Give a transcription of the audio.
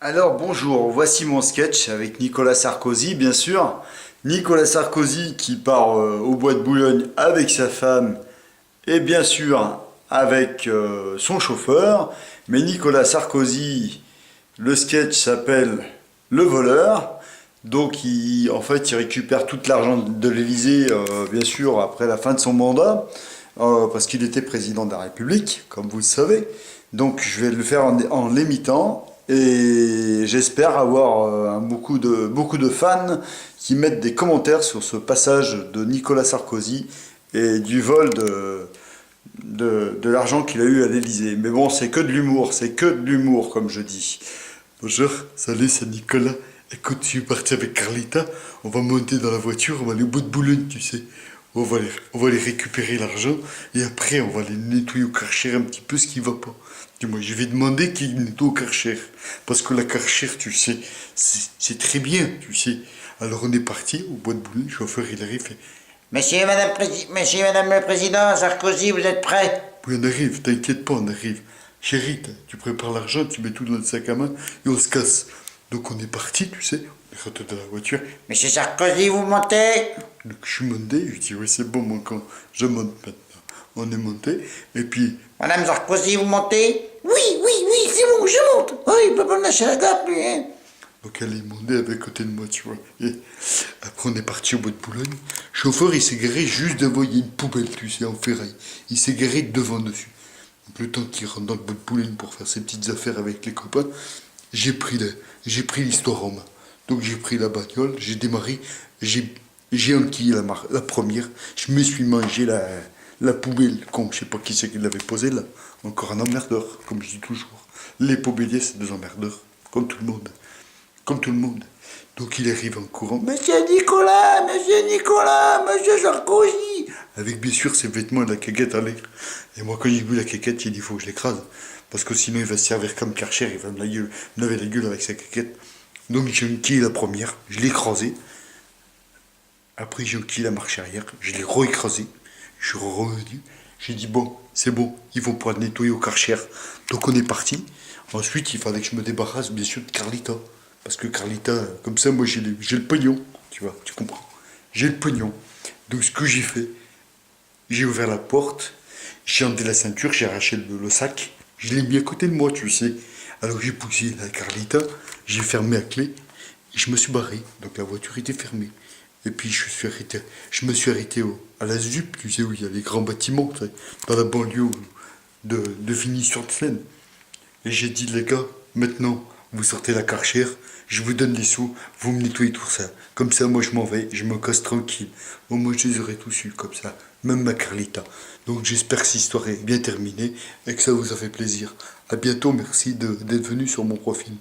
Alors bonjour, voici mon sketch avec Nicolas Sarkozy, bien sûr. Nicolas Sarkozy qui part au bois de Boulogne avec sa femme et bien sûr avec son chauffeur. Mais Nicolas Sarkozy, le sketch s'appelle Le voleur. Donc en fait, il récupère tout l'argent de l'Élysée, bien sûr, après la fin de son mandat, parce qu'il était président de la République, comme vous le savez. Donc je vais le faire en l'imitant. Et j'espère avoir beaucoup de fans qui mettent des commentaires sur ce passage de Nicolas Sarkozy et du vol de l'argent qu'il a eu à l'Élysée. Mais bon, c'est que de l'humour, comme je dis. Bonjour, salut, c'est Nicolas. Écoute, je suis parti avec Carlita. On va monter dans la voiture, on va aller au bout de Boulogne, tu sais. On va aller récupérer l'argent et après on va aller nettoyer au Karcher un petit peu ce qui va pas. Dis-moi, je vais demander qu'il nettoie au Karcher. Parce que la Karcher, tu sais, c'est très bien, tu sais. Alors on est parti au bois de Boulogne, le chauffeur il arrive et Monsieur, Madame le Président, Sarkozy, vous êtes prêts? puis on arrive, t'inquiète pas, on arrive. Chérie, tu prépares l'argent, tu mets tout dans le sac à main et on se casse. Donc on est parti, tu sais, on est rentré dans la voiture. Monsieur Sarkozy, vous montez? Donc je suis monté, je dis, ouais, c'est bon, mon camp, je monte maintenant. On est monté, et puis, Madame Sarkozy, vous montez? Oui, c'est bon, je monte. Oh, il peut pas me lâcher la grappe, lui, hein. donc elle est montée avec côté de moi, tu vois. Et après, on est parti au bois de Boulogne. Le chauffeur, il s'est garé juste devant, il y a une poubelle, tu sais, en ferraille. Il s'est garé devant dessus. Donc le temps qu'il rentre dans le bois de Boulogne pour faire ses petites affaires avec les copains, j'ai pris l'histoire en main. Donc j'ai pris la bagnole, j'ai démarré, j'ai enquillé la première, je me suis mangé la poubelle, con, je sais pas qui c'est qui l'avait posée là. Encore un emmerdeur, comme je dis toujours. Les poubelliers, c'est des emmerdeurs, comme tout le monde. Comme tout le monde. Donc il arrive en courant. Monsieur Sarkozy. Avec bien sûr ses vêtements et la caquette à l'air. Et moi quand j'ai vu la caquette, j'ai dit il faut que je l'écrase. Parce que sinon il va se servir comme Karcher, il va me laver la gueule avec sa caquette. Donc j'ai enquillé la première, je l'ai écrasée. Après j'ai enquillé la marche arrière, je l'ai re-écrasée. Je suis revenu. J'ai dit bon, c'est bon, ils vont pouvoir nettoyer au Karcher. Donc on est parti. Ensuite il fallait que je me débarrasse bien sûr de Carlita. Parce que Carlita, comme ça, moi j'ai le pognon, tu vois, tu comprends. J'ai le pognon. Donc ce que j'ai fait, j'ai ouvert la porte, j'ai enlevé la ceinture, j'ai arraché le sac, je l'ai mis à côté de moi, tu sais. Alors j'ai poussé la Carlita, j'ai fermé la clé, et je me suis barré. Donc la voiture était fermée. Et puis je me suis arrêté à la ZUP, tu sais, où il y a les grands bâtiments, tu sais, dans la banlieue de Vigny-sur-Seine. Et j'ai dit, les gars, maintenant, vous sortez la Karcher, je vous donne des sous, vous me nettoyez tout ça. Comme ça, moi, je m'en vais, je me casse tranquille. Au moins, je les aurai tous su, comme ça. Même ma Carlita. Donc, j'espère que cette histoire est bien terminée et que ça vous a fait plaisir. À bientôt, merci d'être venu sur mon profil.